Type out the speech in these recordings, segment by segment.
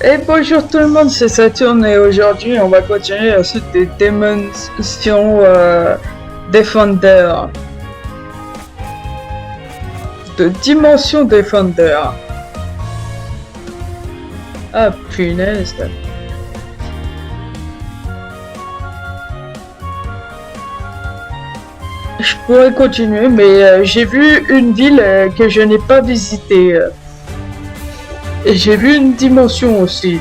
Et bonjour tout le monde, c'est Saturne et aujourd'hui on va continuer la suite des Dimension Defender. De Dimension Defender. Ah punaise. Je pourrais continuer mais j'ai vu une ville que je n'ai pas visitée. Et j'ai vu une dimension aussi.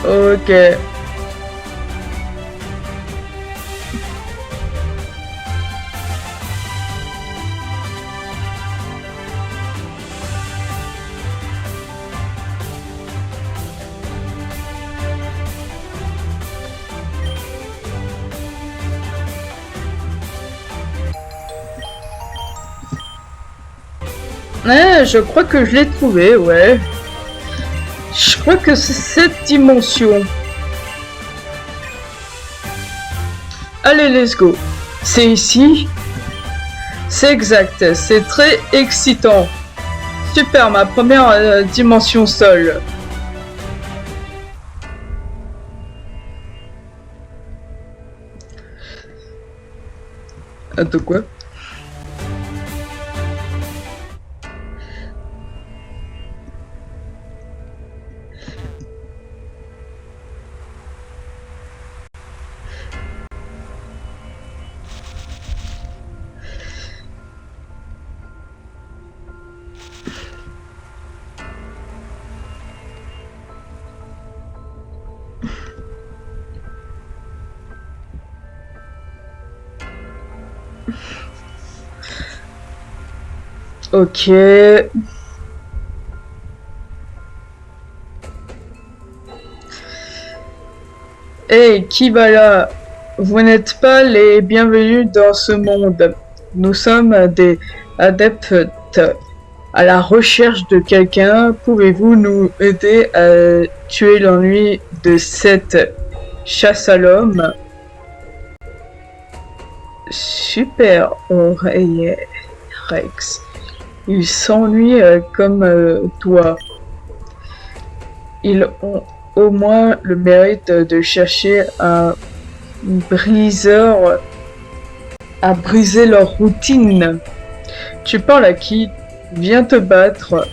Ok. Je crois que je l'ai trouvé, ouais. Je crois que c'est cette dimension. Allez, let's go. C'est ici. C'est exact, c'est très excitant. Super, ma première dimension seule. Attends, quoi? Ok. Hey, qui va là? Vous n'êtes pas les bienvenus dans ce monde. Nous sommes des adeptes à la recherche de quelqu'un. Pouvez-vous nous aider à tuer l'ennui de cette chasse à l'homme? Super, oreiller Rex. Ils s'ennuient comme toi. Ils ont au moins le mérite de chercher un briseur à briser leur routine. Tu parles à qui? Viens te battre.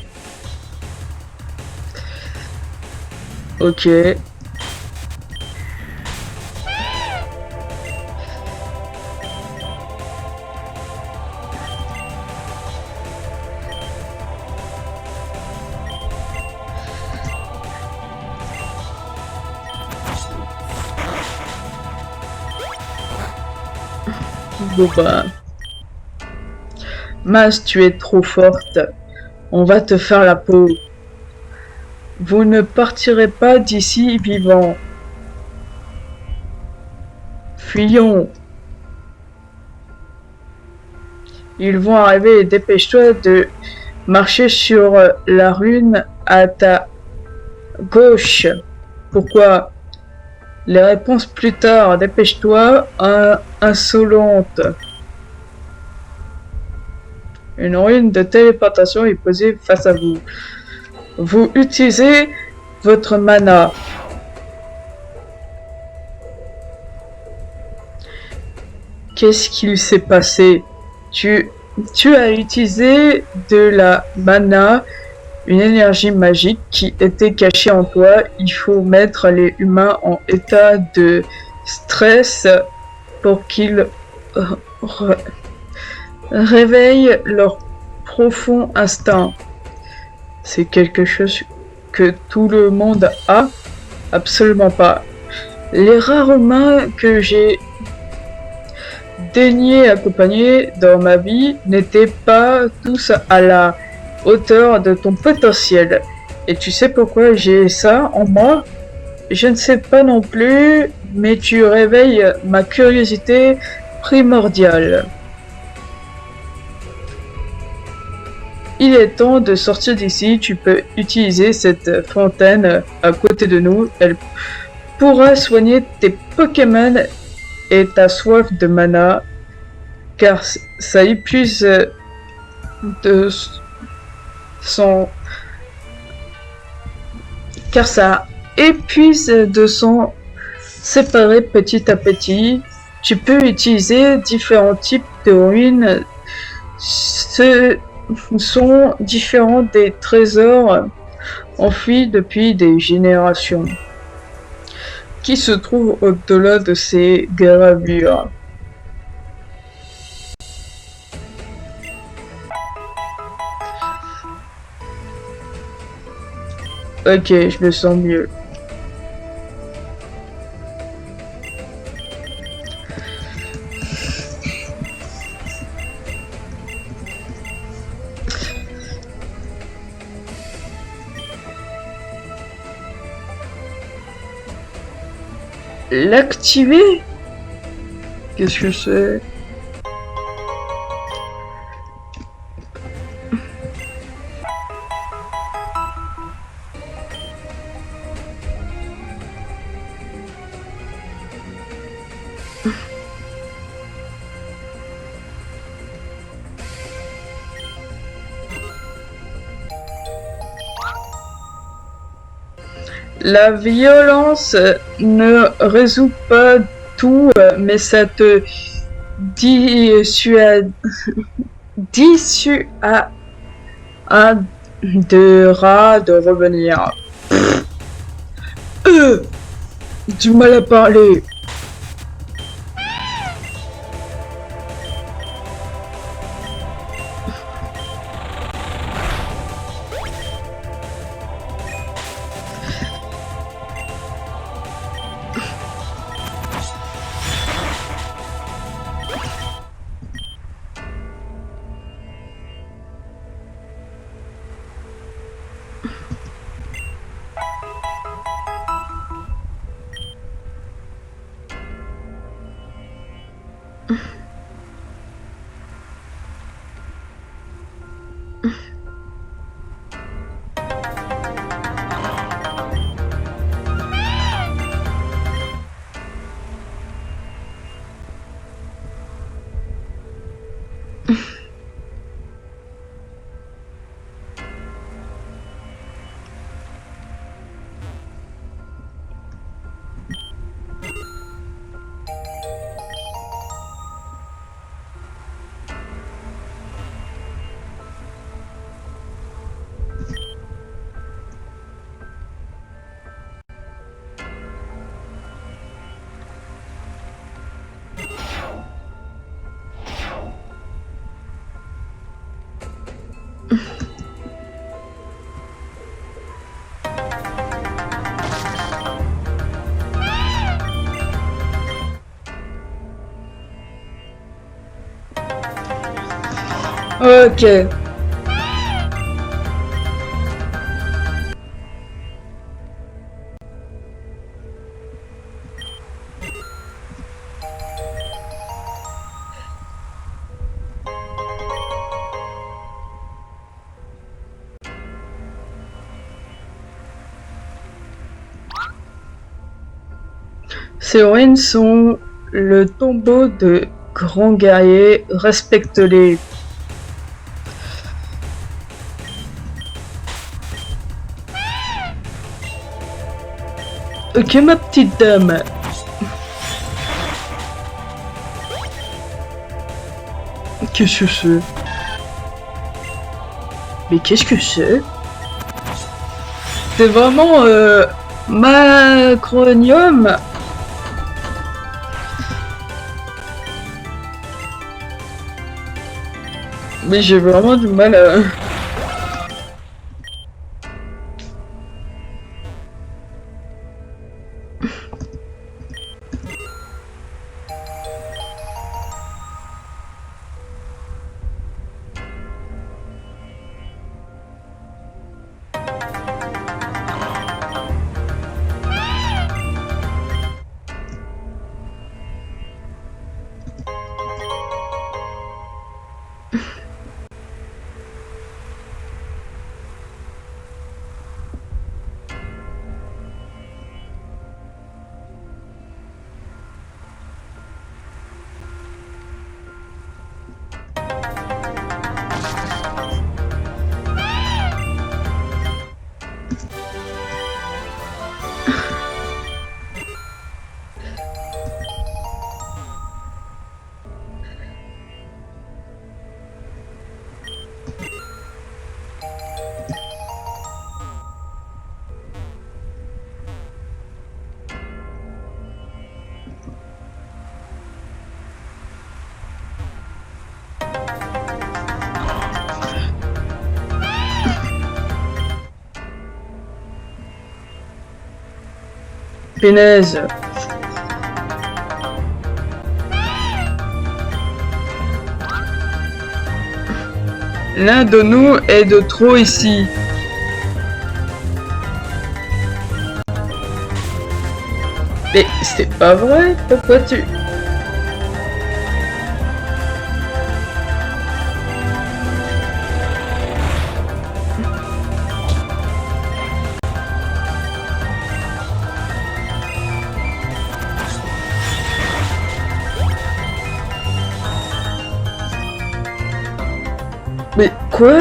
Ok. Bon bah... Mas, tu es trop forte. On va te faire la peau. Vous ne partirez pas d'ici vivant. Fuyons. Ils vont arriver. Dépêche-toi de marcher sur la rune à ta gauche. Pourquoi? Les réponses plus tard. Dépêche-toi, insolente. Une rune de téléportation est posée face à vous. Vous utilisez votre mana. Qu'est-ce qu'il s'est passé? Tu as utilisé de la mana, une énergie magique qui était cachée en toi. Il faut mettre les humains en état de stress pour qu'ils réveillent leur profond instinct. C'est quelque chose que tout le monde a? Absolument pas. Les rares humains que j'ai daigné accompagner dans ma vie n'étaient pas tous à la hauteur de ton potentiel. Et tu sais pourquoi j'ai ça en moi? Je ne sais pas non plus, mais tu réveilles ma curiosité primordiale. Il est temps de sortir d'ici. Tu peux utiliser cette fontaine à côté de nous. Elle pourra soigner tes Pokémon et ta soif de mana, car ça épuise de son car ça épuise de son séparé petit à petit. Tu peux utiliser différents types de ruines. Ce sont différents des trésors enfouis depuis des générations qui se trouvent au-delà de ces gravures. Ok, je me sens mieux. L'activer? Qu'est-ce que c'est? La violence ne résout pas tout, mais ça te dissuadera de revenir. Du mal à parler. Ok. Ces ruines sont le tombeau de grands guerriers. Respecte-les. Ok, ma petite dame. Qu'est-ce que c'est? Mais qu'est-ce que c'est? C'est vraiment Macronium. Mais j'ai vraiment du mal à... Punaise. L'un de nous est de trop ici. Mais c'est pas vrai, pourquoi tu... Mais quoi?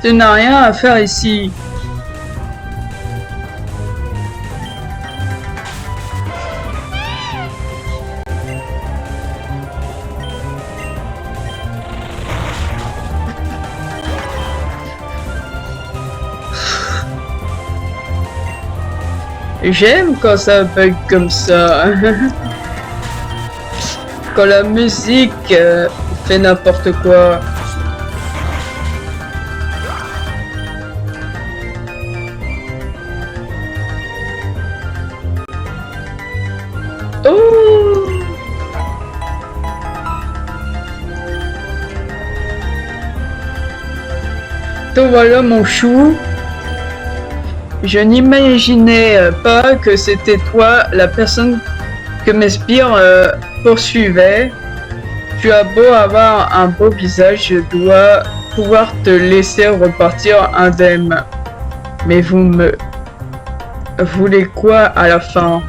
Tu n'as rien à faire ici. J'aime quand ça bug comme ça. Quand la musique fait n'importe quoi. Oh! Donc voilà mon chou. Je n'imaginais pas que c'était toi la personne que mes sbires poursuivaient. Tu as beau avoir un beau visage, je dois pouvoir te laisser repartir indemne. Mais vous me voulez quoi à la fin?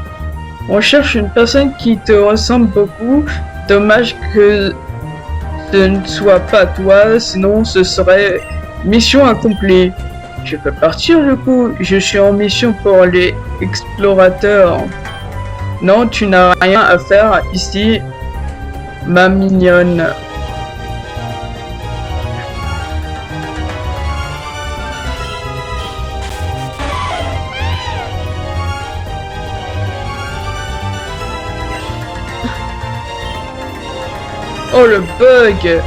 On cherche une personne qui te ressemble beaucoup. Dommage que ce ne soit pas toi, sinon ce serait mission accomplie. Je peux partir du coup, je suis en mission pour les explorateurs. Non, tu n'as rien à faire ici, ma mignonne. Oh le bug.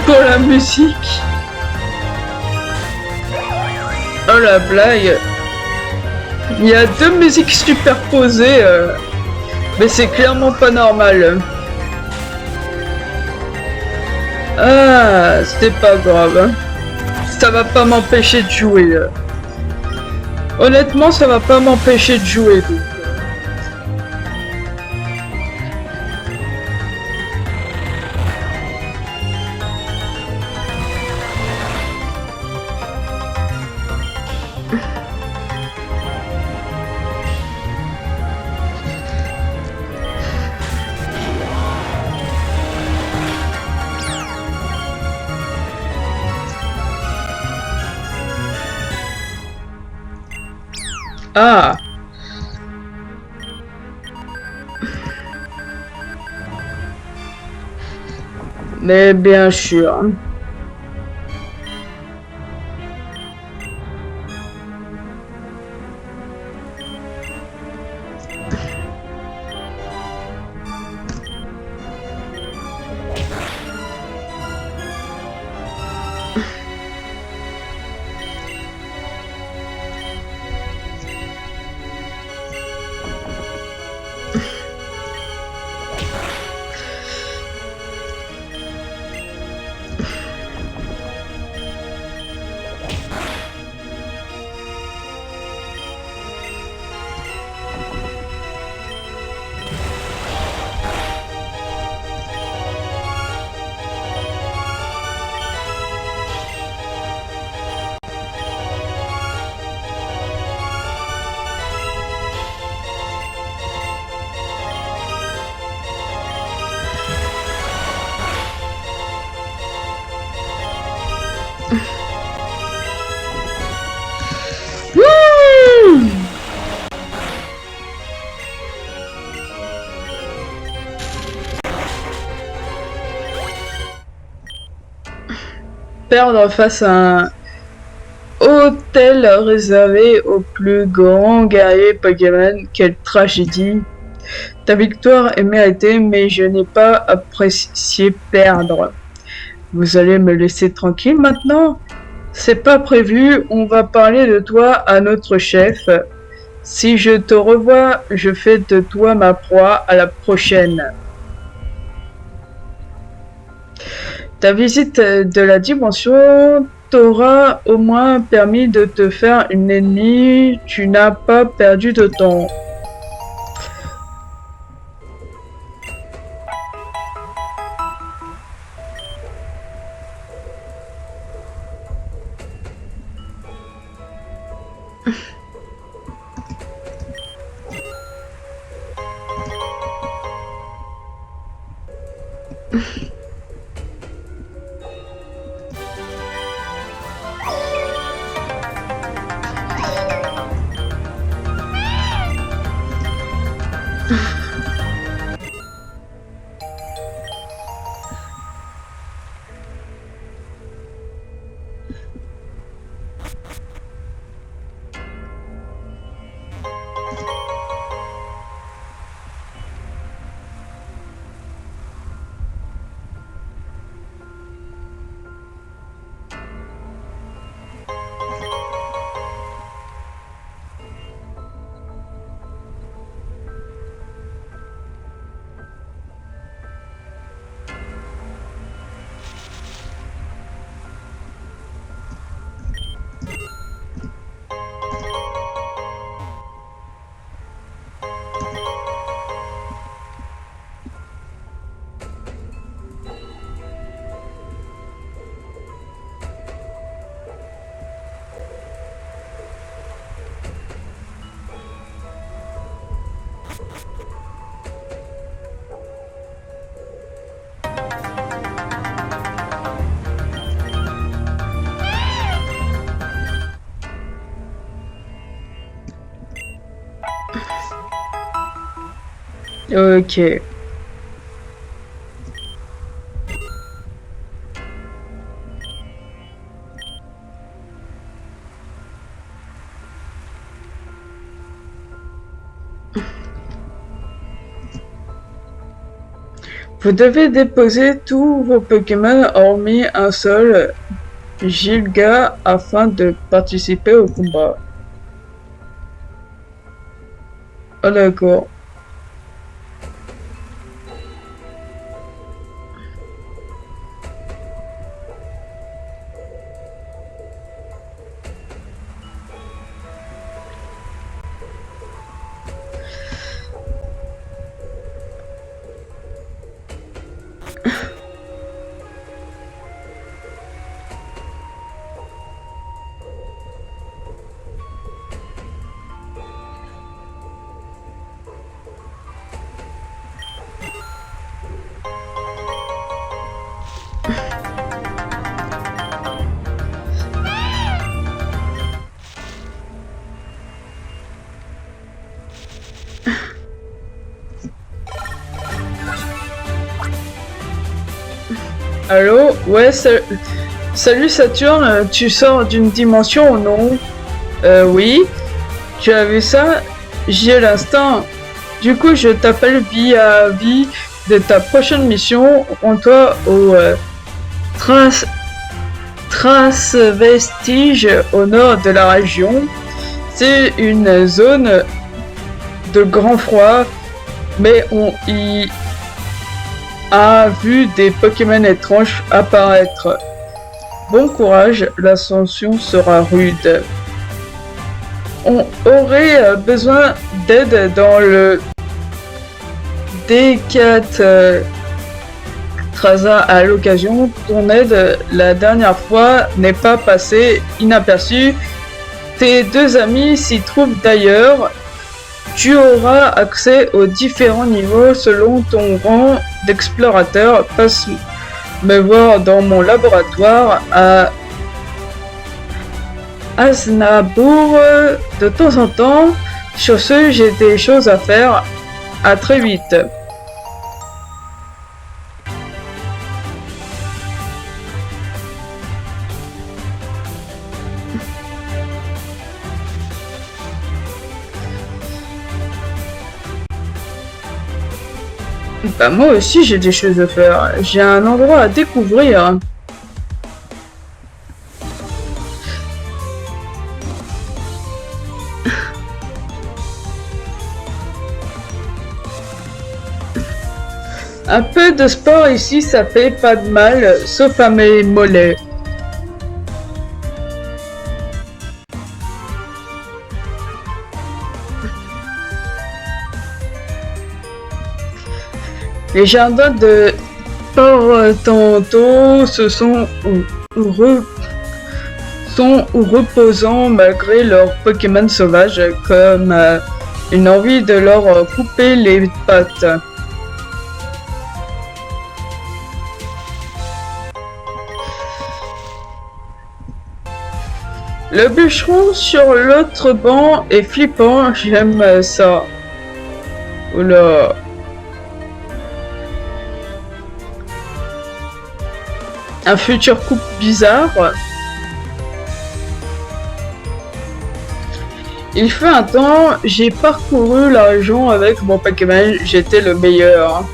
Pour la musique. Oh la blague. Il y a deux musiques superposées, mais c'est clairement pas normal. Ah, c'est pas grave. Ça va pas m'empêcher de jouer. Honnêtement, ça va pas m'empêcher de jouer. Donc. Ah. Mais bien sûr. Perdre face à un hôtel réservé aux plus grands guerriers Pokémon, quelle tragédie. Ta victoire est méritée, mais je n'ai pas apprécié perdre. Vous allez me laisser tranquille maintenant? C'est pas prévu, on va parler de toi à notre chef. Si je te revois, je fais de toi ma proie à la prochaine. Ta visite de la dimension t'aura au moins permis de te faire une ennemie. Tu n'as pas perdu de temps. Ok. Vous devez déposer tous vos Pokémon hormis un seul, Gilga, afin de participer au combat. Oh d'accord. Allô? Ouais, salut Saturne, tu sors d'une dimension ou non? Oui. Tu as vu ça? J'y ai l'instinct. Du coup, je t'appelle via avis de ta prochaine mission. Rends-toi au Trace Vestige au nord de la région. C'est une zone de grand froid, mais on y a vu des Pokémon étranges apparaître. Bon courage, l'ascension sera rude. On aurait besoin d'aide dans le D4 Traza à l'occasion. Ton aide la dernière fois n'est pas passée inaperçue. Tes deux amis s'y trouvent d'ailleurs. Tu auras accès aux différents niveaux selon ton rang d'explorateur. Passe me voir dans mon laboratoire à Aznabour de temps en temps. Sur ce, j'ai des choses à faire. À très vite. Bah moi aussi j'ai des choses à faire. J'ai un endroit à découvrir. Un peu de sport ici, ça fait pas de mal, sauf à mes mollets. Les jardins de Portanto sont reposants malgré leurs Pokémon sauvages, comme une envie de leur couper les pattes. Le bûcheron sur l'autre banc est flippant, j'aime ça. Oula. Un futur couple bizarre. Il fut un temps, j'ai parcouru la région avec mon Pokémon, j'étais le meilleur.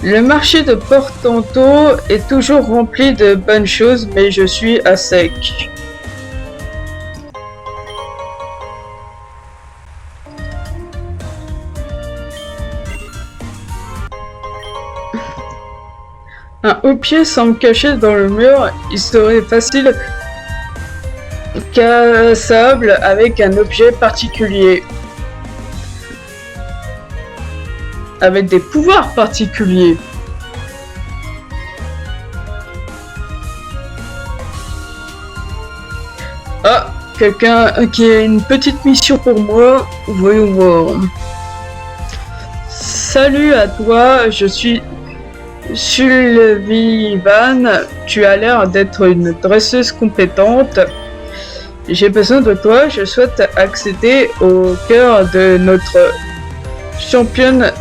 Le marché de Portanto est toujours rempli de bonnes choses, mais je suis à sec. Un haut-pied semble caché dans le mur, il serait facile cassable avec un objet particulier. Avec des pouvoirs particuliers. Ah, quelqu'un qui a une petite mission pour moi. Voyons voir. Salut à toi, je suis Sullivan. Tu as l'air d'être une dresseuse compétente. J'ai besoin de toi, je souhaite accéder au cœur de notre championne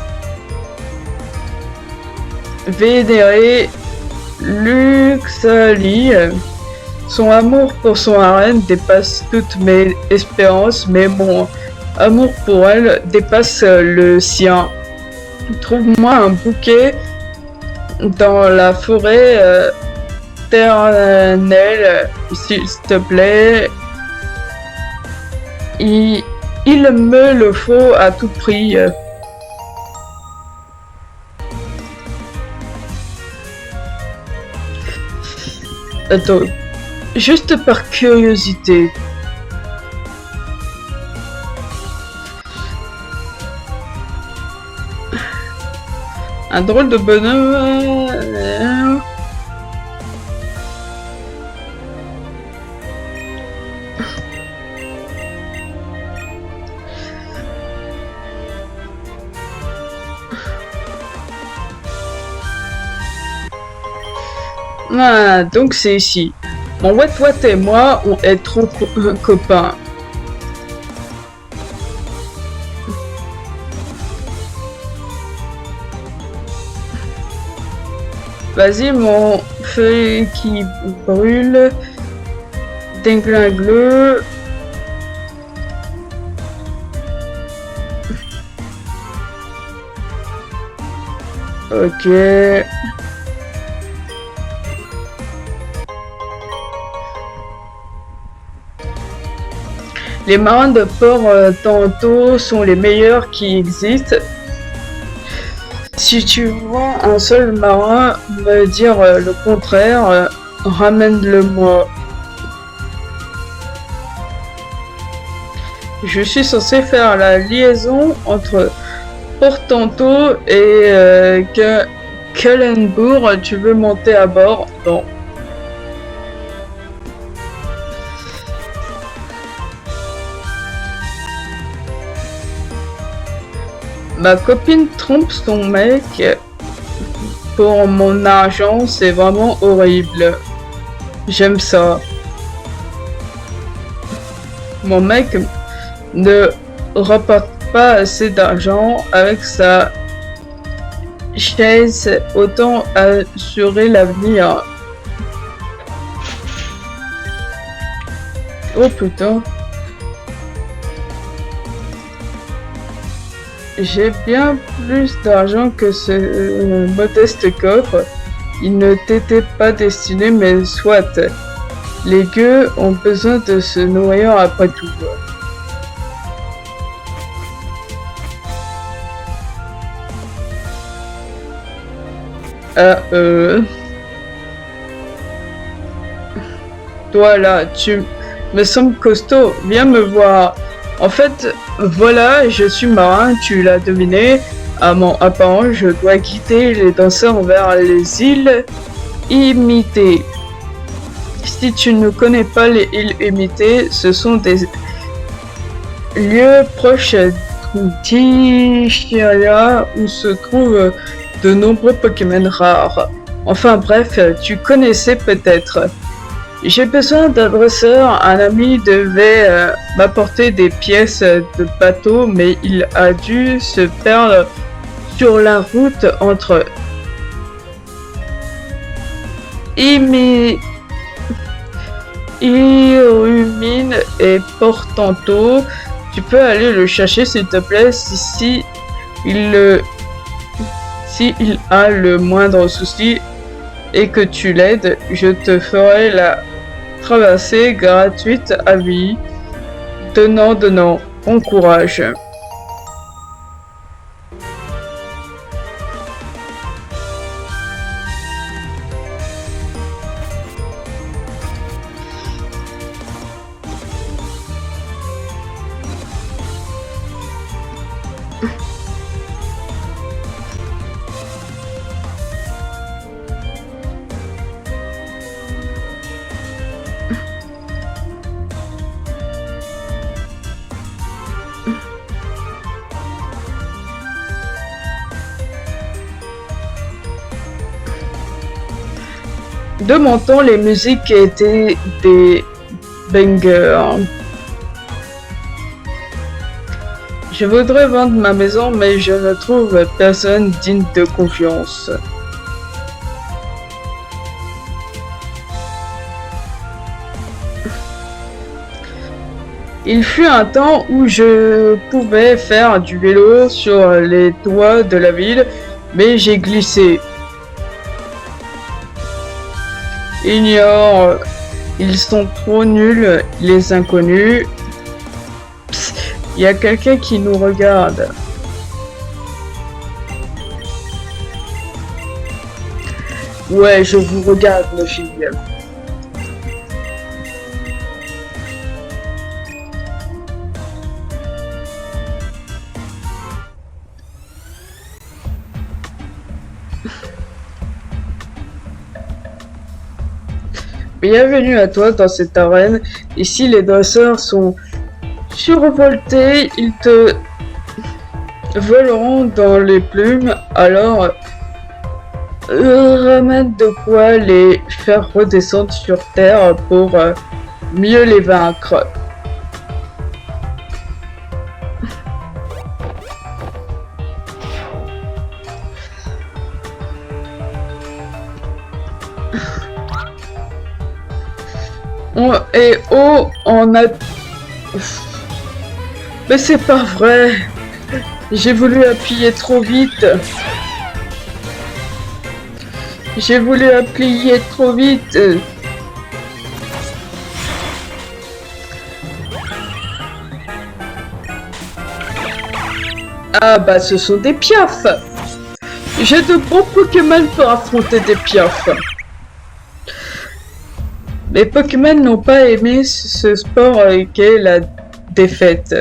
vénérée Luxali. Son amour pour son arène dépasse toutes mes espérances, mais mon amour pour elle dépasse le sien. Trouve-moi un bouquet dans la forêt éternelle, s'il te plaît. Il me le faut à tout prix. Attends, juste par curiosité. Un drôle de bonhomme. Ah, donc c'est ici. Mon Wet et moi, on est trop copains. Vas-y, mon feu qui brûle. Déglingue-le. Ok. Les marins de Portanto sont les meilleurs qui existent. Si tu vois un seul marin me dire le contraire, ramène-le-moi. Je suis censé faire la liaison entre Portanto et Kalenbourg. Tu veux monter à bord? Non. Ma copine trompe son mec pour mon argent, c'est vraiment horrible. J'aime ça. Mon mec ne rapporte pas assez d'argent avec sa chaise, autant assurer l'avenir. Oh putain. j'ai bien plus d'argent que ce modeste coffre. Il ne t'était pas destiné, mais soit. Les gueux ont besoin de se nourrir après tout. Ah, toi là, tu me sembles costaud, viens me voir. En fait, voilà, je suis marin, tu l'as deviné. À mon apparent, je dois guider les danseurs vers les îles imitées. Si tu ne connais pas les îles imitées, ce sont des lieux proches d'Ichira où se trouvent de nombreux Pokémon rares. Enfin bref, tu connaissais peut-être. J'ai besoin d'un dresseur. Un ami devait m'apporter des pièces de bateau, mais il a dû se perdre sur la route entre Irumine et Portanto. Tu peux aller le chercher s'il te plaît si il a le moindre souci et que tu l'aides, je te ferai la traversée gratuite à vie. Donnant, bon courage. De mon temps, les musiques étaient des bangers. Je voudrais vendre ma maison, mais je ne trouve personne digne de confiance. Il fut un temps où je pouvais faire du vélo sur les toits de la ville, mais j'ai glissé. Ignore, ils sont trop nuls, les inconnus. Psst, y a quelqu'un qui nous regarde. Ouais, je vous regarde, mes filles. Bienvenue à toi dans cette arène. Ici, les danseurs sont survoltés. Ils te voleront dans les plumes. Alors, ramène de quoi les faire redescendre sur terre pour mieux les vaincre. On a... Mais c'est pas vrai. J'ai voulu appuyer trop vite. J'ai voulu appuyer trop vite. Ah bah ce sont des piafs. J'ai de bons Pokémon pour affronter des piafs. Les Pokémon n'ont pas aimé ce sport qu'est la défaite.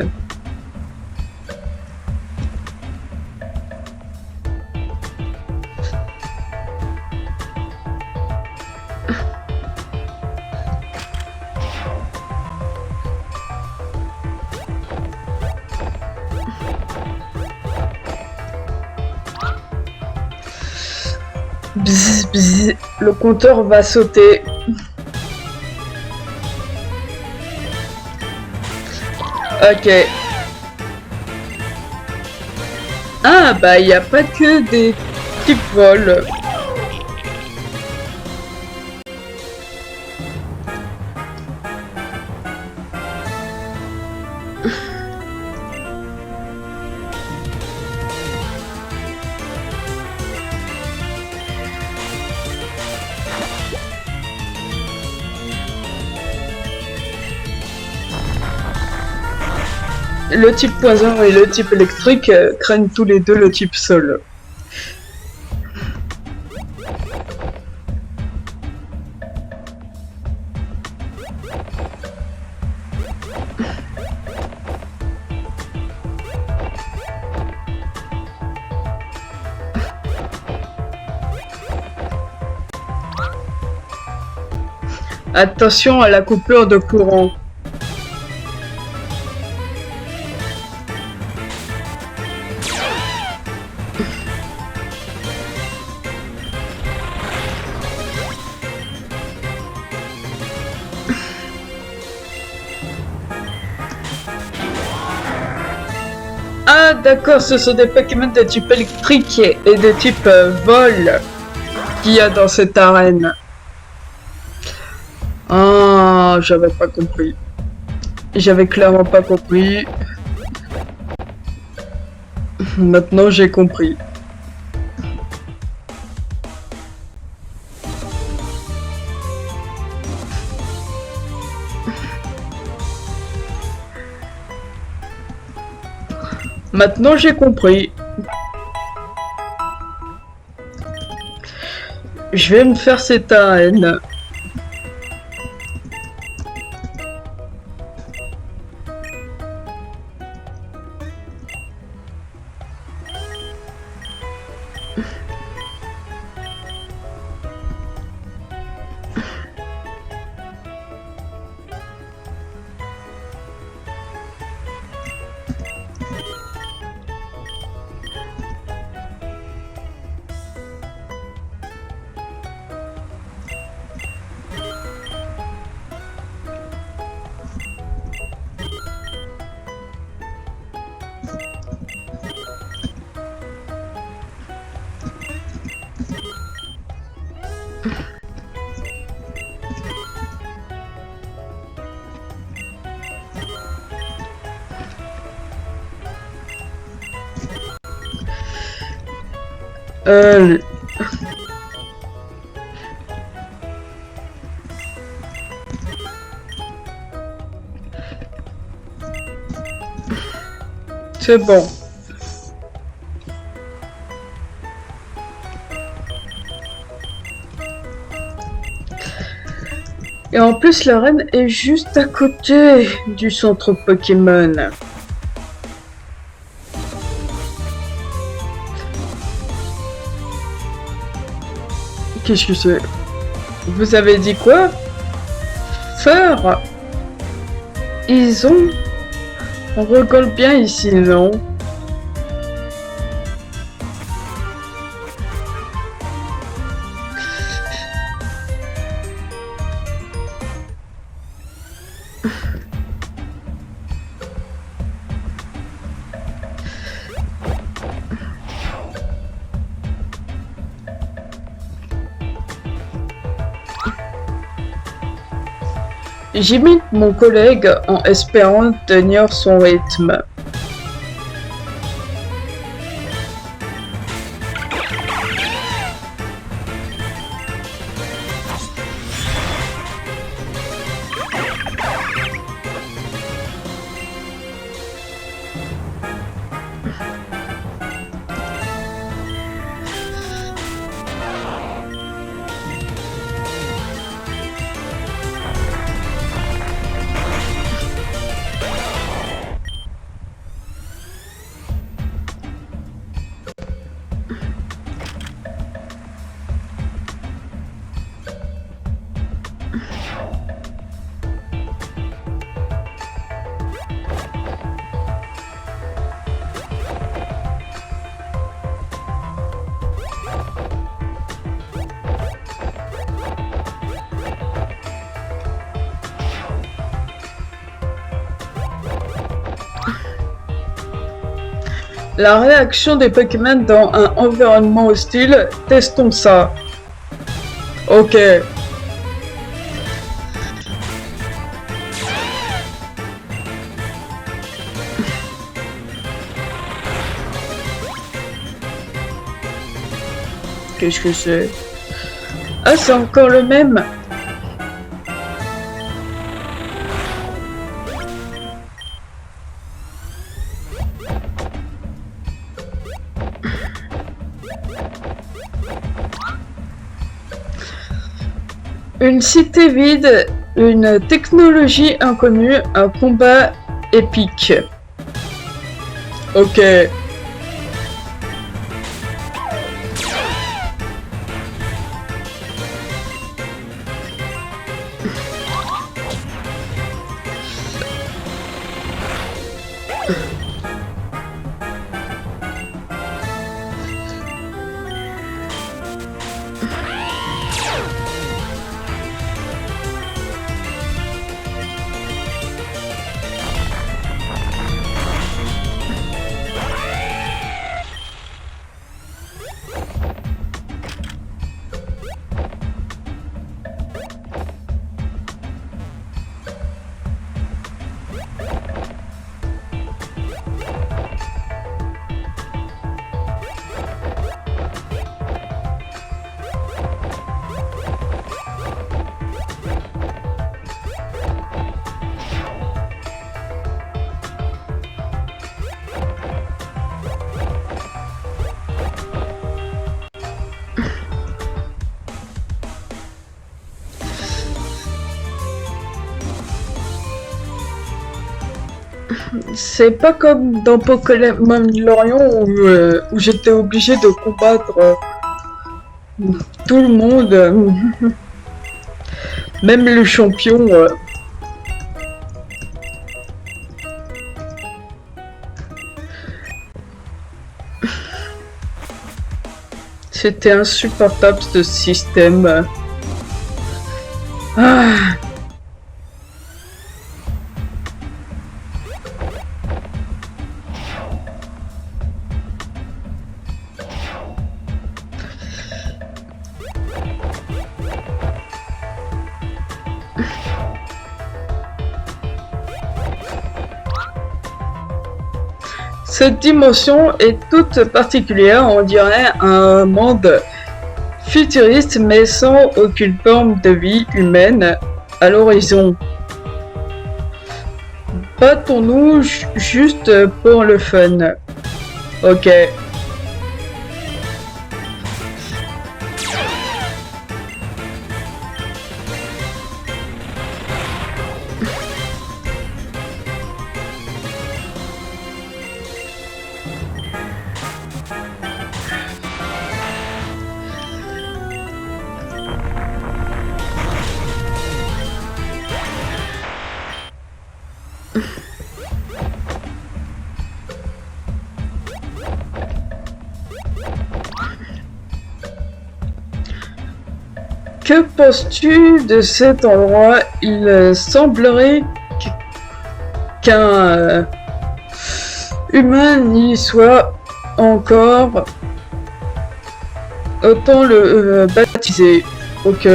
Bzz, bzz, le compteur va sauter. Ok. Ah bah il n'y a pas que des types vols. Le type poison et le type électrique craignent tous les deux le type sol. Attention à la coupure de courant. Ah d'accord, ce sont des Pokémon de type électrique et de type vol qu'il y a dans cette arène. Ah, j'avais pas compris. J'avais clairement pas compris. Maintenant j'ai compris. Maintenant j'ai compris. Je vais me faire cette arène. C'est bon. Et en plus, l'arène est juste à côté du centre Pokémon. Qu'est-ce que c'est? Vous avez dit quoi? Faire? Ils ont... On rigole bien ici, non? J'imite mon collègue en espérant tenir son rythme. La réaction des Pokémon dans un environnement hostile, testons ça. Ok. Qu'est-ce que c'est? Ah, c'est encore le même. Une cité vide, une technologie inconnue, un combat épique. Ok. C'est pas comme dans Pokémon Lorient où j'étais obligé de combattre tout le monde, même le champion. C'était insupportable ce système. Ah. Cette dimension est toute particulière, on dirait un monde futuriste mais sans aucune forme de vie humaine à l'horizon. Battons-nous juste pour le fun. Ok. Que penses-tu de cet endroit? Il semblerait qu'un humain n'y soit encore. Autant le baptiser. Ok.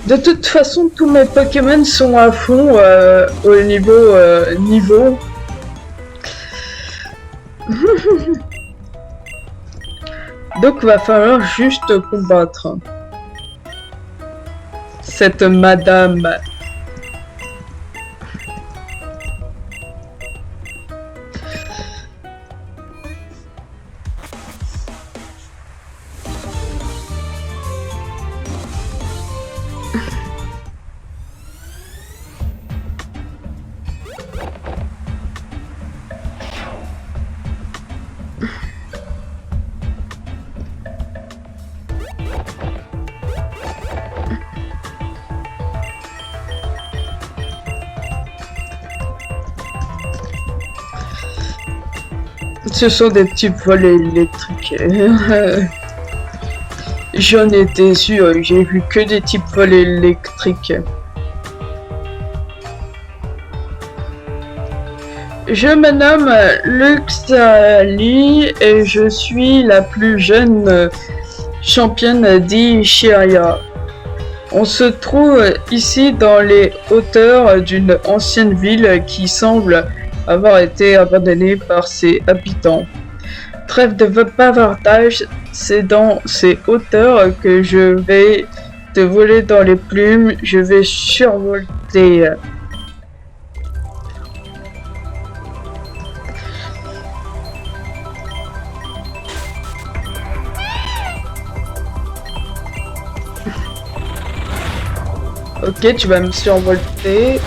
De toute façon, tous mes Pokémon sont à fond au niveau. Donc va falloir juste combattre cette madame. Ce sont des petits volets électriques. J'en étais sûr, j'ai vu que des types volets électriques. Je me nomme Luxali et je suis la plus jeune championne d'Ishiria. On se trouve ici dans les hauteurs d'une ancienne ville qui semble avoir été abandonnée par ses habitants. Trêve de bavardage, c'est dans ces hauteurs que je vais te voler dans les plumes, je vais survoler. Ok, tu vas me survolter.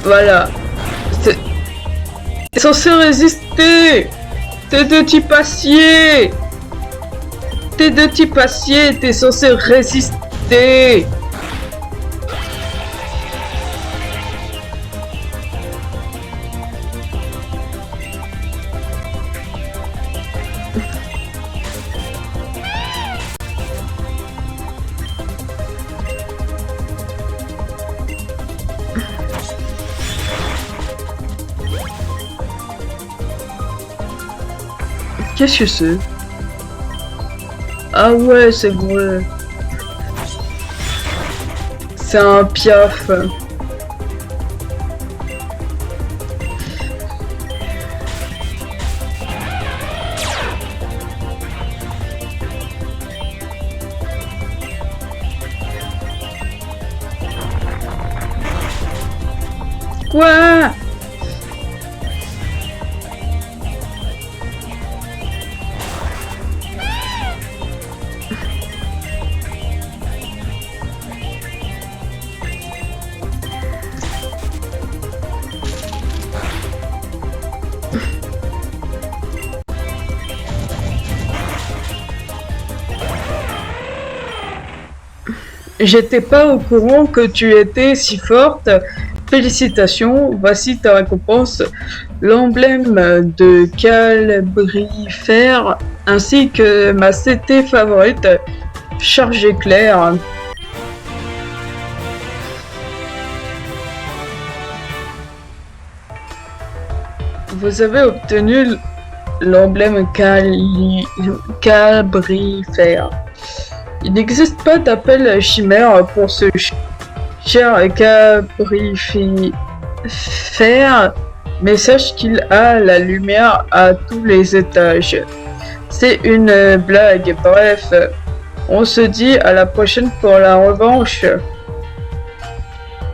Voilà. T'es censé résister. T'es de type acier. T'es de type acier, t'es censé résister. Qu'est-ce que c'est? Ah ouais, c'est vrai. C'est un piaf. Quoi? J'étais pas au courant que tu étais si forte. Félicitations, voici ta récompense, l'emblème de Calbrifère ainsi que ma CT favorite, Charge éclair. Vous avez obtenu l'emblème Calbrifère. Il n'existe pas d'appel chimère pour ce cher Cabrifère, mais sache qu'il a la lumière à tous les étages. C'est une blague, bref. On se dit à la prochaine pour la revanche.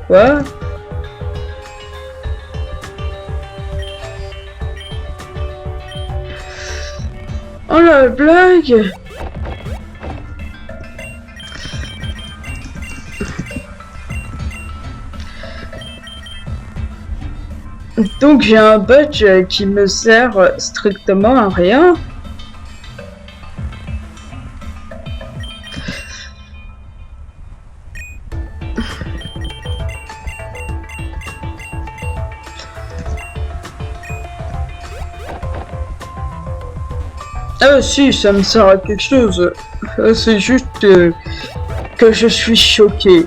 Quoi? Oh la blague! Donc j'ai un badge qui me sert strictement à rien. Ah si, ça me sert à quelque chose. C'est juste que je suis choqué.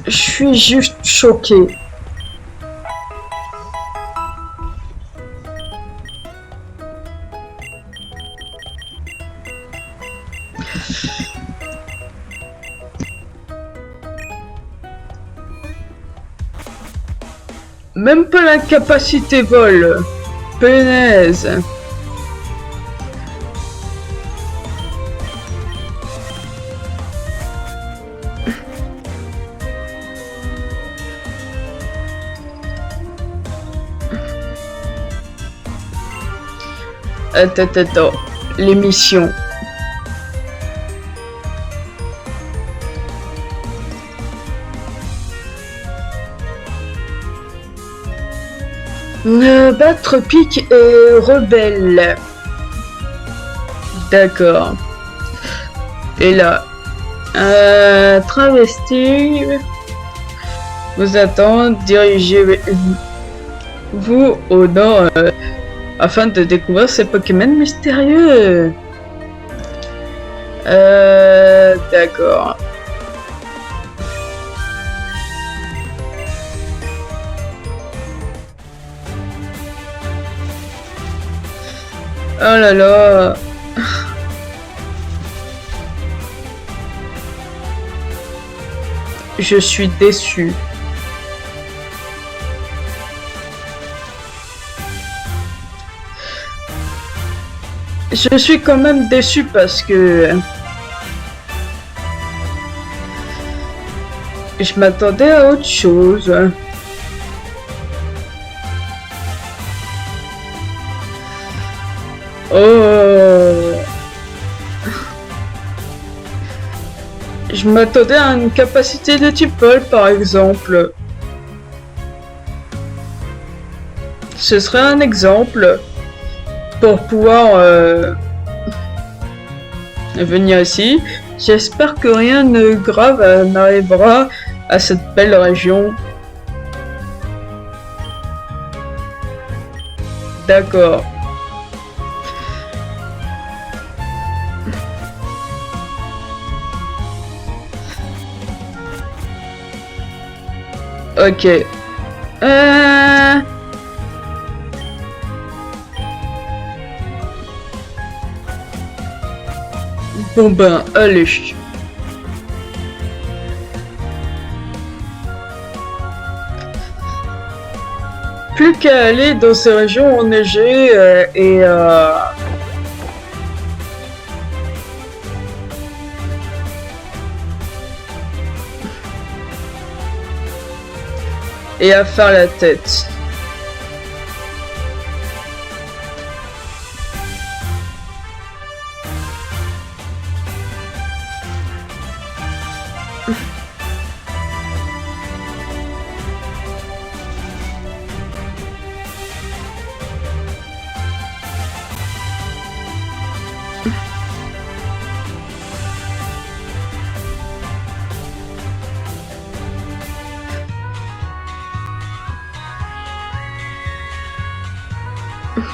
Je suis juste choqué. Même pas la capacité vol. Punaise. Attends, l'émission. Battre pique et rebelle. D'accord. Et là, travesti vous attend, dirigez-vous au nord afin de découvrir ces Pokémon mystérieux. D'accord. Oh là là. Je suis déçu. Je suis quand même déçu parce que je m'attendais à autre chose. Oh. Je m'attendais à une capacité de type Paul, par exemple. Ce serait un exemple pour pouvoir venir ici. J'espère que rien de grave n'arrivera à cette belle région. D'accord. Ok. Bon ben, allez. Plus qu'à aller dans ces régions enneigées et à faire la tête.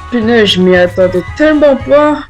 Punaise, je m'y attendais tellement pas.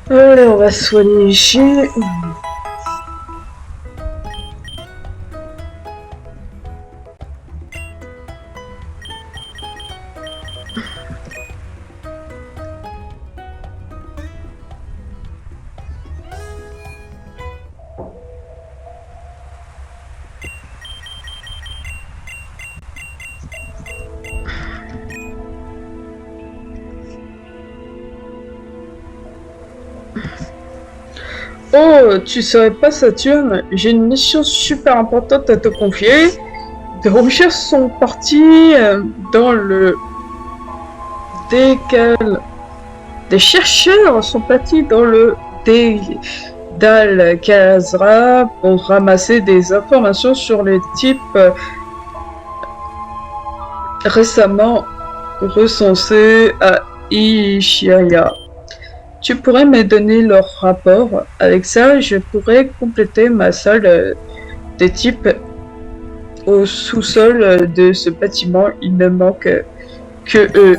Allez, on va soigner ici. Oh, tu savais pas, Saturne? J'ai une mission super importante à te confier. Des recherches sont parties dans le décal. Des chercheurs sont partis dans le d'Al-Khazra pour ramasser des informations sur les types récemment recensés à Ishaya. Tu pourrais me donner leur rapport. Avec ça, je pourrais compléter ma salle des types au sous-sol de ce bâtiment. Il ne manque que eux.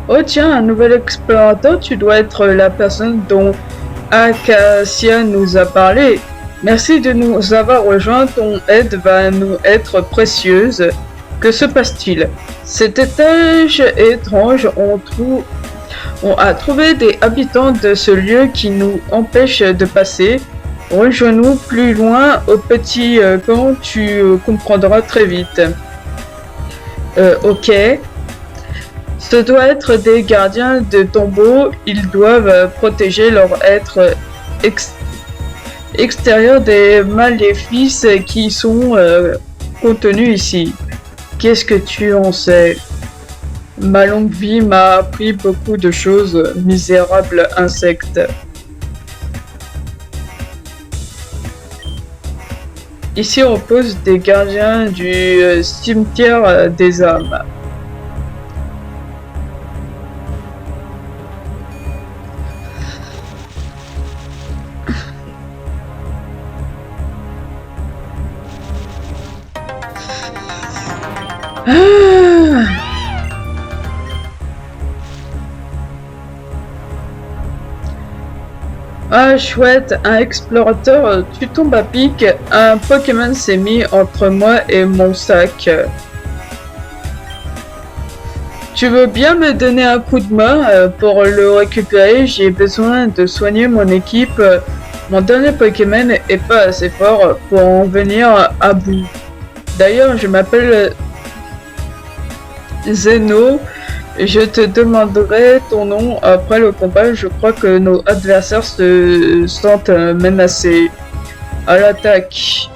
Oh tiens, un nouvel explorateur, tu dois être la personne dont Acacia nous a parlé. Merci de nous avoir rejoints, ton aide va nous être précieuse. Que se passe-t-il? Cet étage étrange, on a trouvé des habitants de ce lieu qui nous empêchent de passer. Rejoins-nous plus loin au petit camp, tu comprendras très vite. Ok. Ce doit être des gardiens de tombeaux, ils doivent protéger leur être extérieur des maléfices qui sont contenus ici. Qu'est-ce que tu en sais? Ma longue vie m'a appris beaucoup de choses, misérable insecte. Ici on pose des gardiens du cimetière des âmes. Ah chouette, un explorateur, tu tombes à pic, un Pokémon s'est mis entre moi et mon sac. Tu veux bien me donner un coup de main pour le récupérer? J'ai besoin de soigner mon équipe. Mon dernier Pokémon est pas assez fort pour en venir à bout. D'ailleurs, je m'appelle Zeno. Je te demanderai ton nom après le combat. Je crois que nos adversaires se sentent menacés. À l'attaque.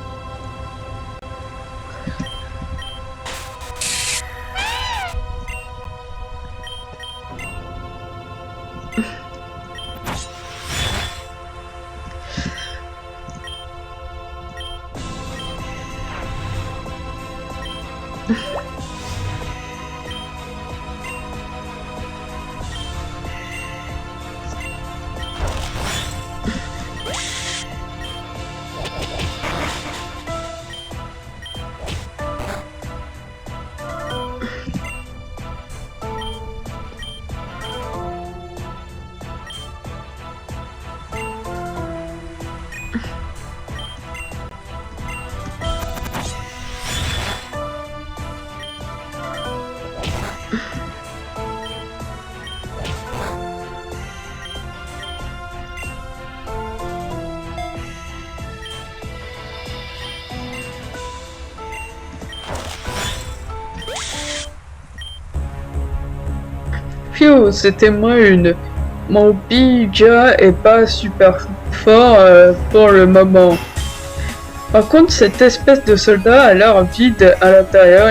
Phew, c'était moins une. Mon Pidgeot est pas super fort pour le moment. Par contre, cette espèce de soldat a l'air vide à l'intérieur.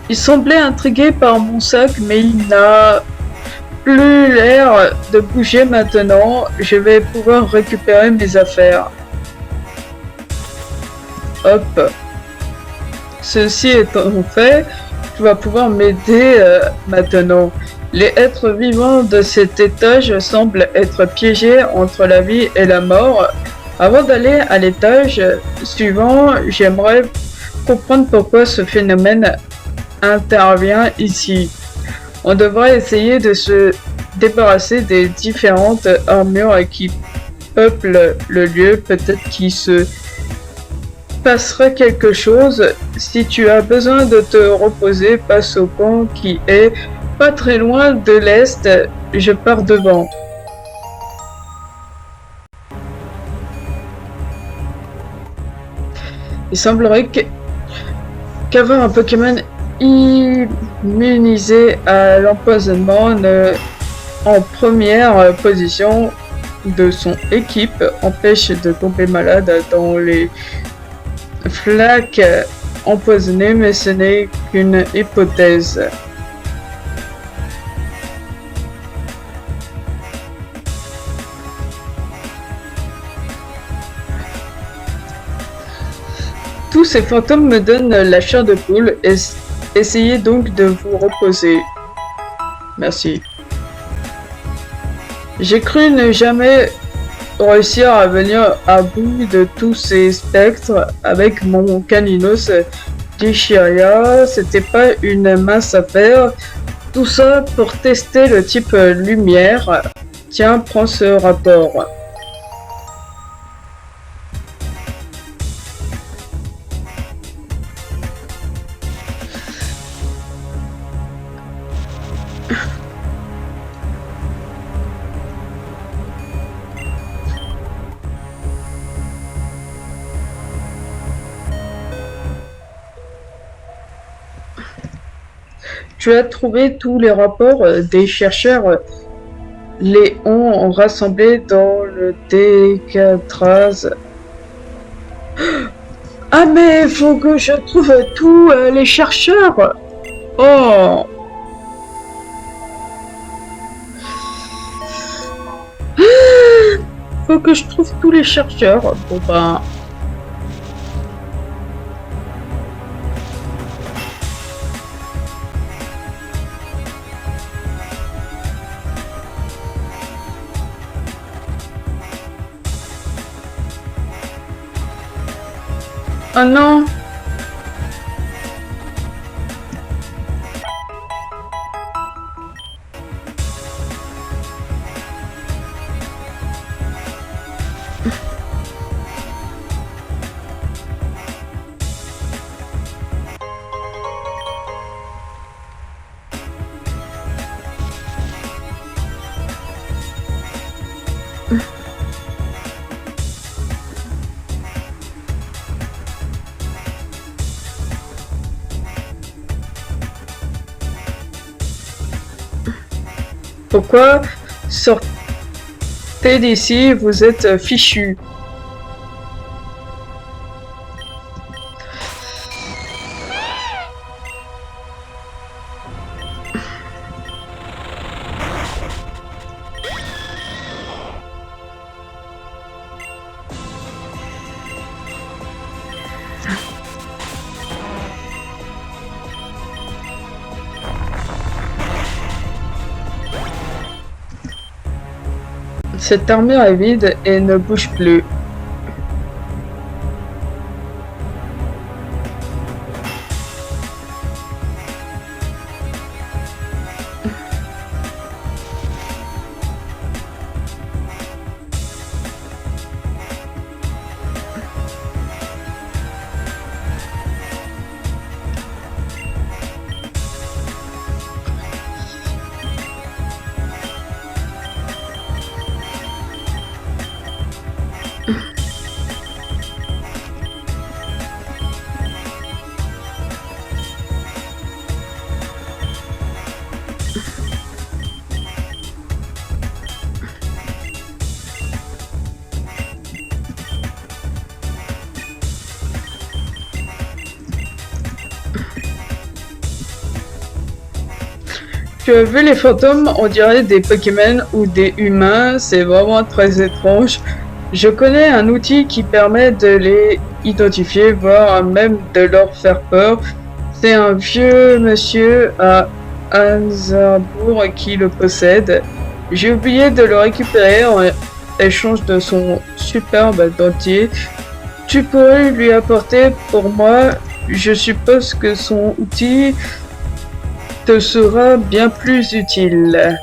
Il semblait intrigué par mon sac, mais il n'a plus l'air de bouger maintenant. Je vais pouvoir récupérer mes affaires. Hop. Ceci étant fait, tu vas pouvoir m'aider maintenant. Les êtres vivants de cet étage semblent être piégés entre la vie et la mort. Avant d'aller à l'étage suivant, j'aimerais comprendre pourquoi ce phénomène intervient ici. On devrait essayer de se débarrasser des différentes armures qui peuplent le lieu. Peut-être qu'il se passera quelque chose. Si tu as besoin de te reposer, passe au pont qui est pas très loin de l'est. Je pars devant. Il semblerait qu'avoir un Pokémon immunisé à l'empoisonnement en première position de son équipe empêche de tomber malade dans les flaques empoisonnées, mais ce n'est qu'une hypothèse. Tous ces fantômes me donnent la chair de poule. Essayez donc de vous reposer. Merci. J'ai cru ne jamais réussir à venir à bout de tous ces spectres avec mon Caninos d'Ichiria. C'était pas une mince affaire. Tout ça pour tester le type lumière. Tiens, prends ce rapport. Tu as trouvé tous les rapports des chercheurs les ont rassemblés dans le Décatraz. Ah mais faut que je trouve tous les chercheurs. Oh. Faut que je trouve tous les chercheurs. Bon ben... Oh non! Pourquoi sortez d'ici, vous êtes fichus. Cette armure est vide et ne bouge plus. Tu as vu les fantômes, on dirait des Pokémon ou des humains, c'est vraiment très étrange. Je connais un outil qui permet de les identifier, voire même de leur faire peur. C'est un vieux monsieur à Anzarbourg qui le possède. J'ai oublié de le récupérer en échange de son superbe dentier. Tu pourrais lui apporter pour moi. Je suppose que son outil te sera bien plus utile.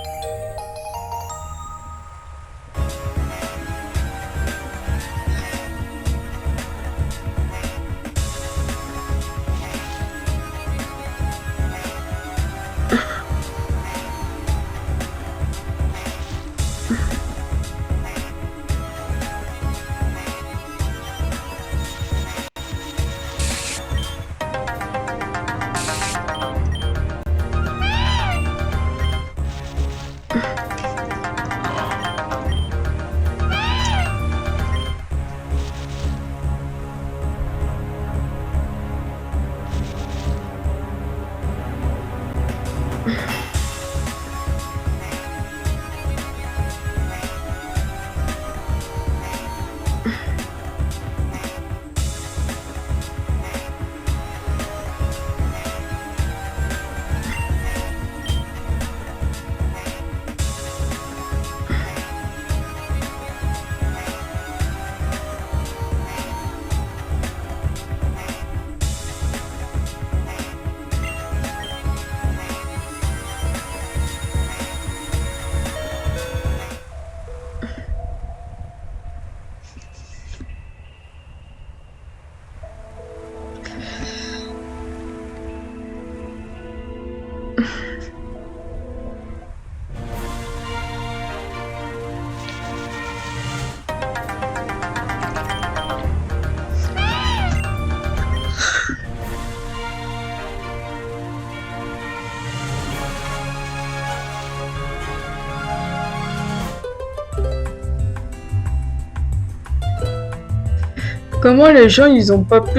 Comment les gens ils ont pas pu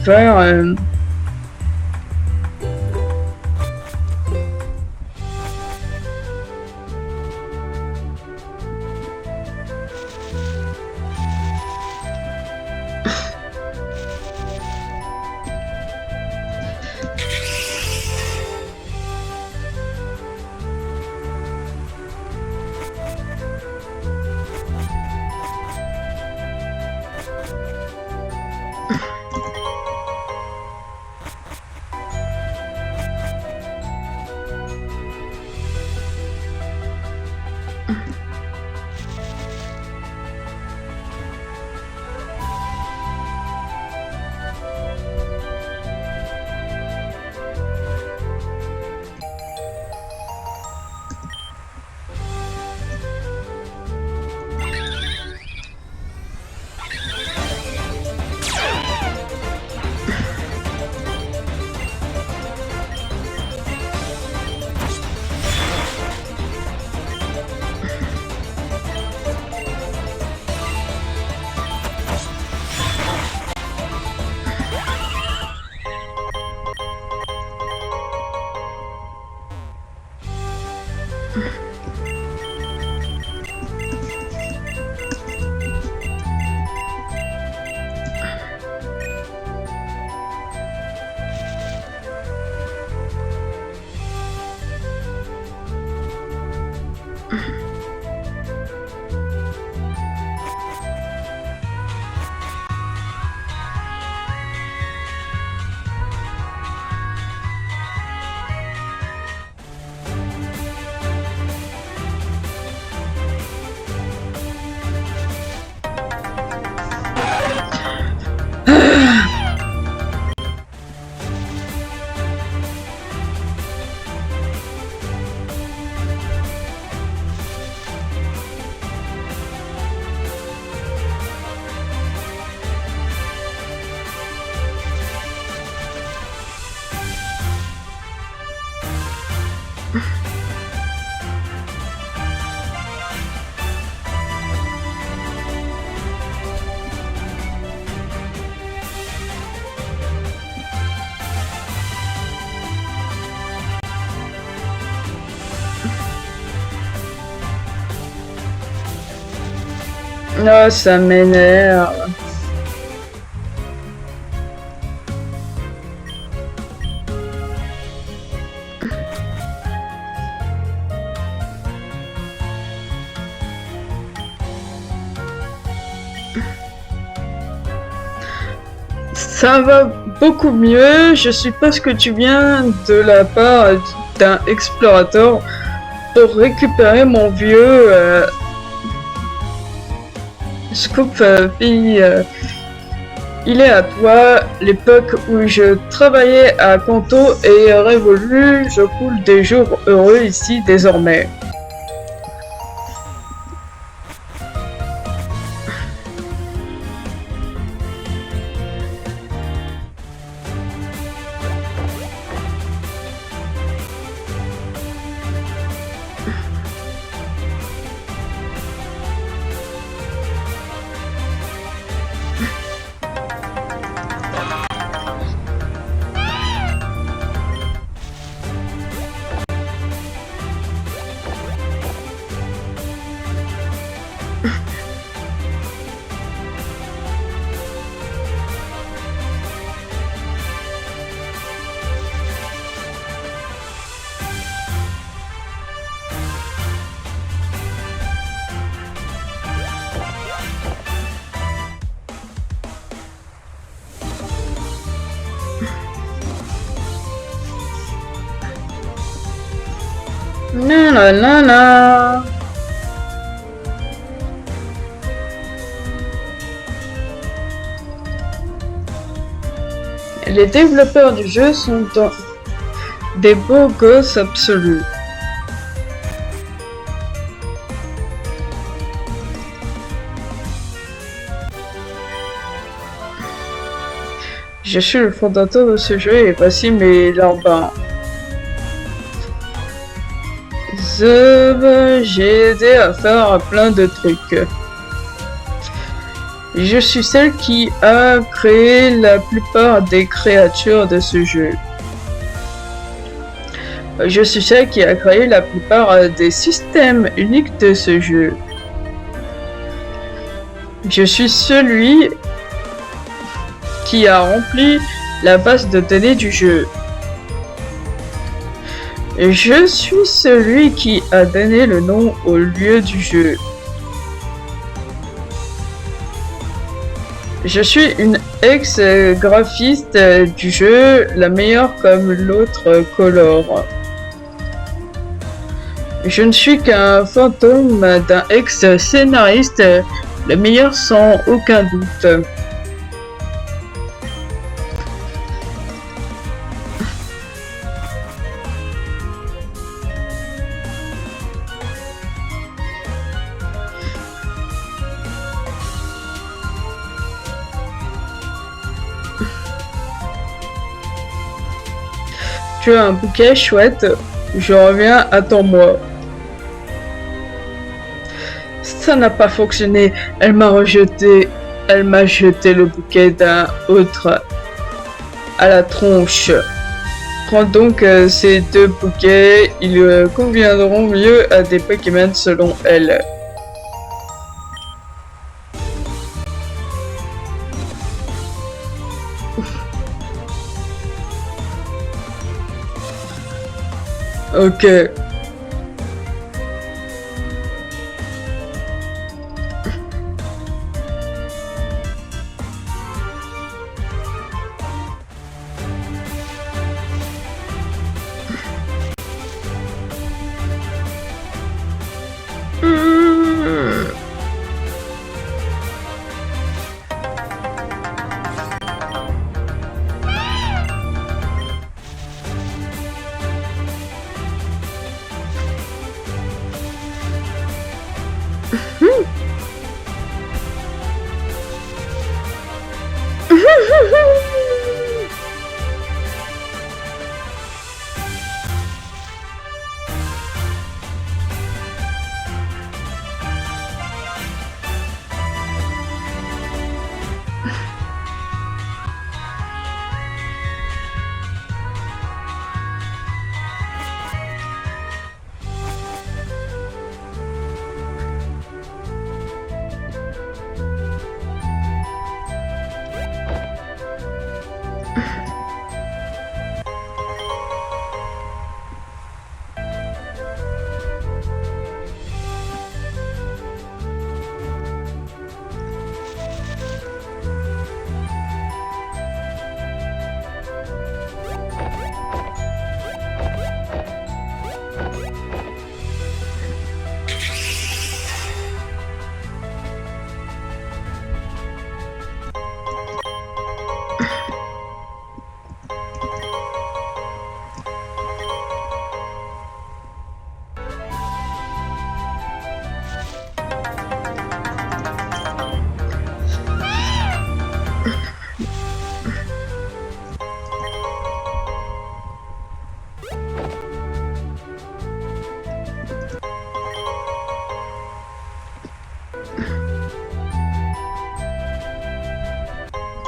faire Oh, ça m'énerve. Ça va beaucoup mieux. Je suppose que tu viens de la part d'un explorateur pour récupérer mon vieux scoop vie. Il est à toi. L'époque où je travaillais à Kanto est révolue. Je coule des jours heureux ici désormais. Nanana. Les développeurs du jeu sont des beaux gosses absolus. Je suis le fondateur de ce jeu et voici mes larbins. J'ai aidé à faire plein de trucs. Je suis celle qui a créé la plupart des créatures de ce jeu. Je suis celle qui a créé la plupart des systèmes uniques de ce jeu. Je suis celui qui a rempli la base de données du jeu. Je suis celui qui a donné le nom au lieu du jeu. Je suis une ex-graphiste du jeu, la meilleure comme l'autre colore. Je ne suis qu'un fantôme d'un ex-scénariste, le meilleur sans aucun doute. Tu as un bouquet chouette, je reviens, attends-moi. Ça n'a pas fonctionné, elle m'a rejeté. Elle m'a jeté le bouquet d'un autre à la tronche. Prends donc ces deux bouquets, ils conviendront mieux à des Pokémon selon elle. Ok.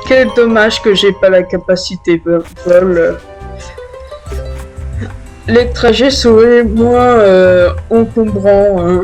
Quel dommage que j'ai pas la capacité vol. Les trajets seraient moins encombrants. Hein.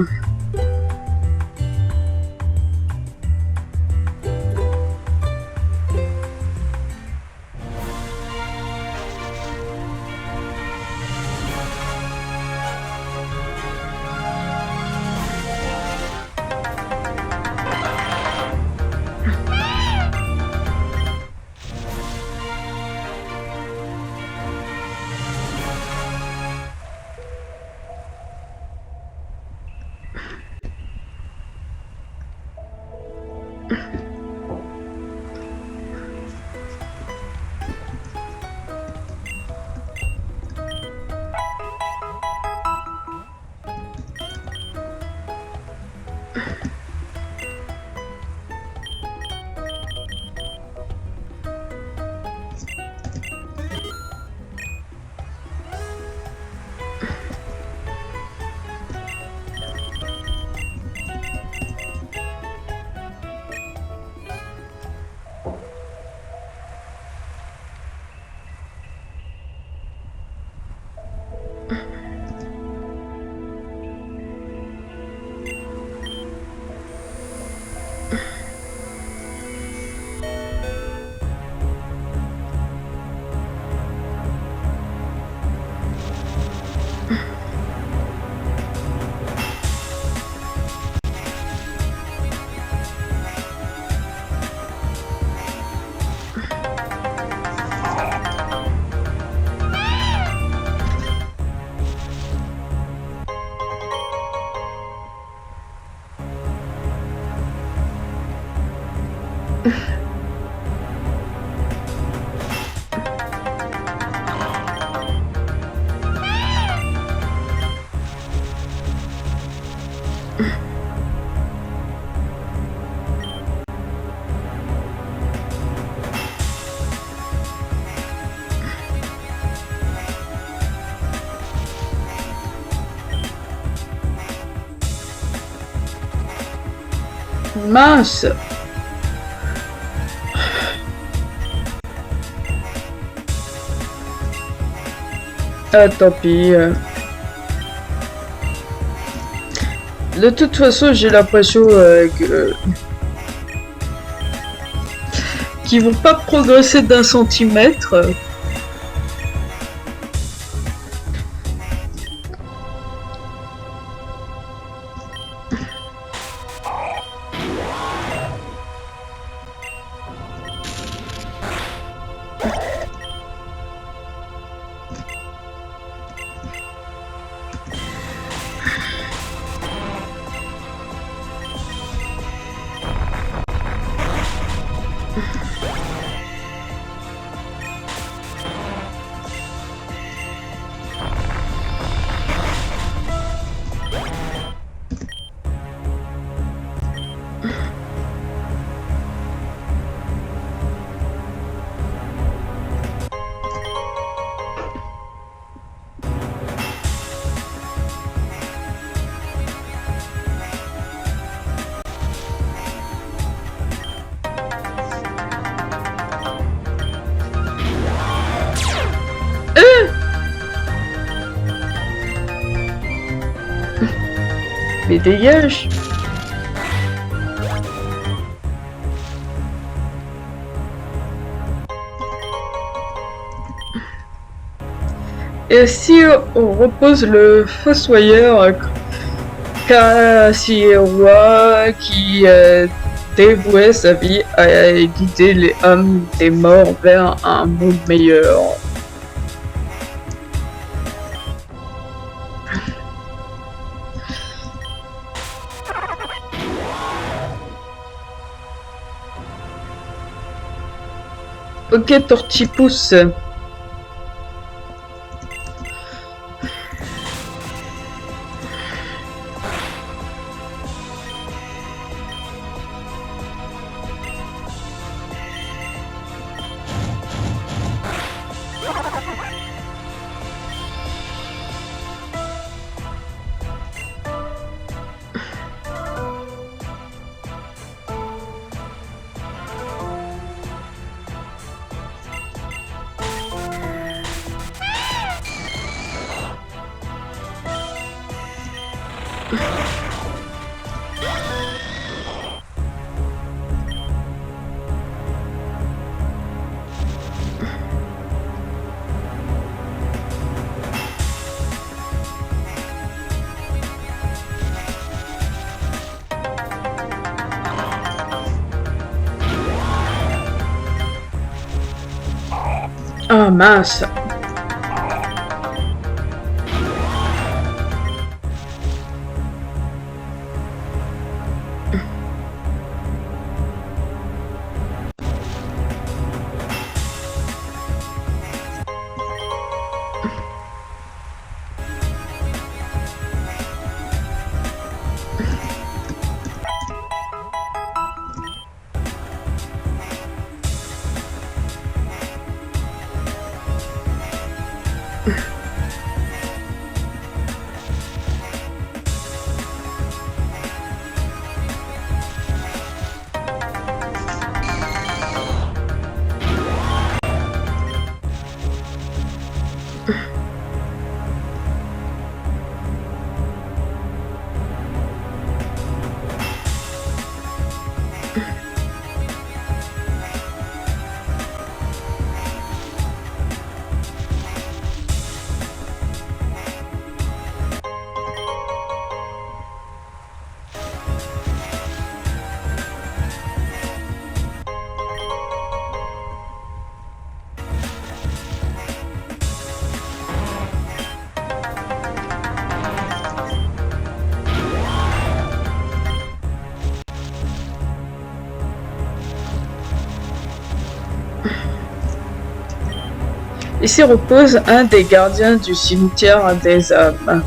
Mince. Ah, tant pis. De toute façon, j'ai l'impression qu'ils vont pas progresser d'un centimètre. Mais dégage. Et si on repose le fossoyeur Kassiroa qui dévouait sa vie à guider les âmes des morts vers un monde meilleur. Ok, Tortipousse. Ah mince. Ici repose un des gardiens du cimetière des âmes.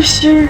ici.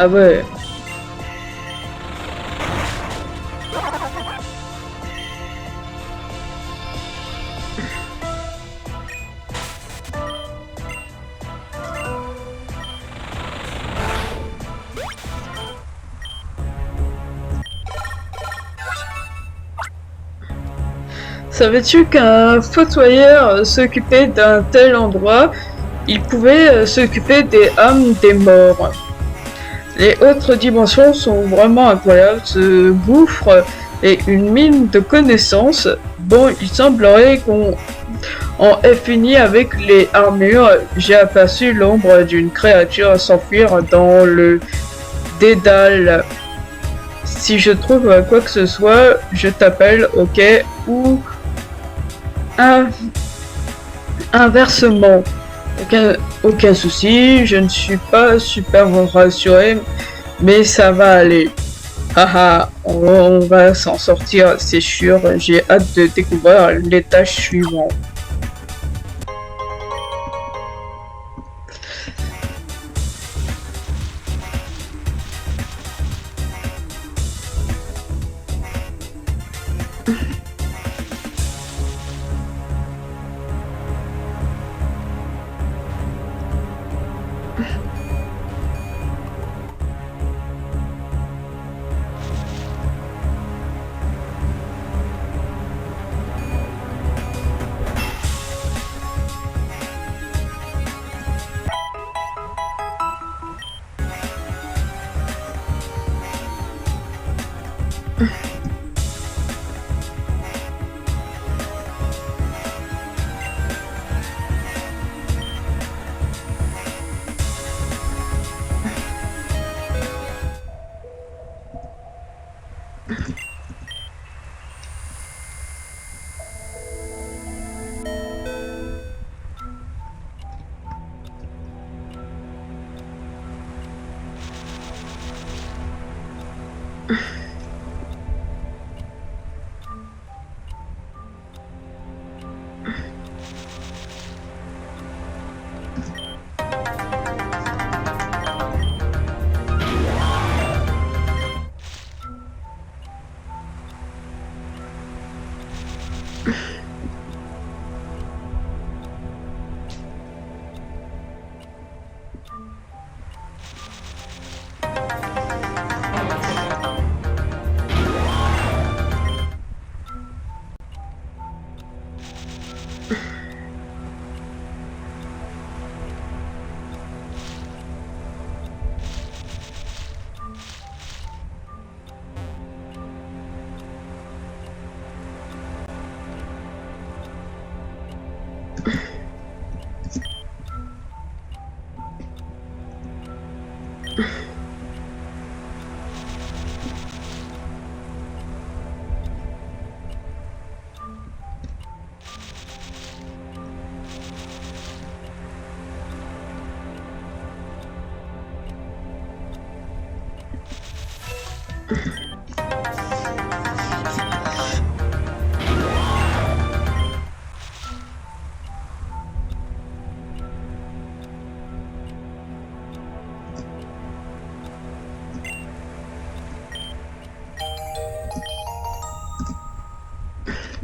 Ah ouais. Savais-tu qu'un fossoyeur s'occupait d'un tel endroit, il pouvait s'occuper des âmes des morts. Les autres dimensions sont vraiment incroyables, ce gouffre est une mine de connaissances. Bon, il semblerait qu'on en ait fini avec les armures. J'ai aperçu l'ombre d'une créature s'enfuir dans le dédale. Si je trouve quoi que ce soit, je t'appelle, ok? Ou inversement. Aucun souci, je ne suis pas super rassuré, mais ça va aller. Haha, on va s'en sortir, c'est sûr. J'ai hâte de découvrir les tâches suivantes.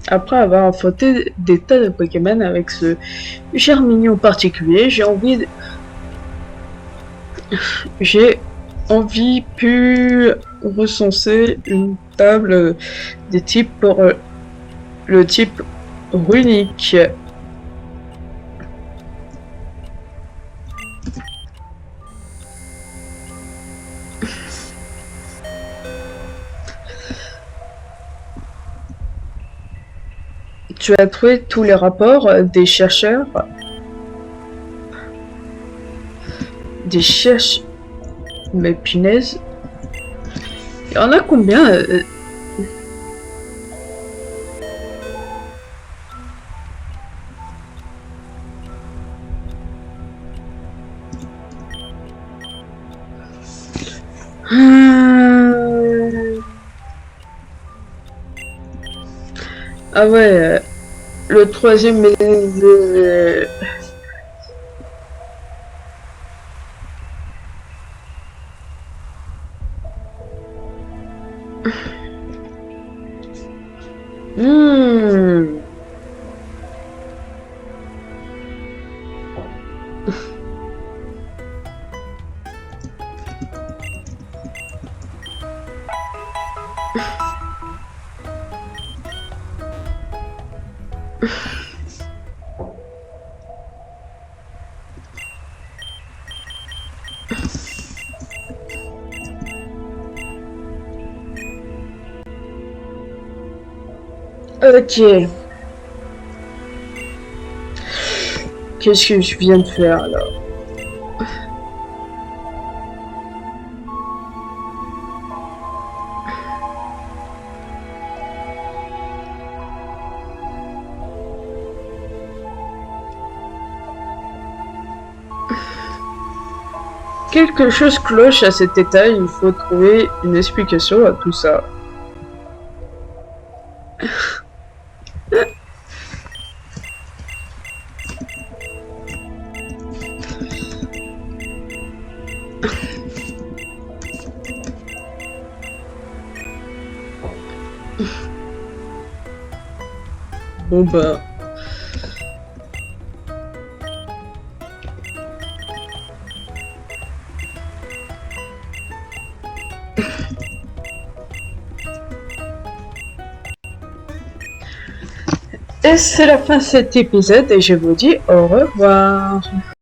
Après avoir affronté des tas de Pokémon avec ce Charmignon particulier, j'ai envie pu recenser une table des types pour le type runique. Tu as trouvé tous les rapports des chercheurs, mais punaise, il y en a combien Ah ouais, le troisième Ok. Qu'est-ce que je viens de faire là? Quelque chose cloche à cet état, il faut trouver une explication à tout ça. Bon bah... Et c'est la fin de cet épisode et je vous dis au revoir.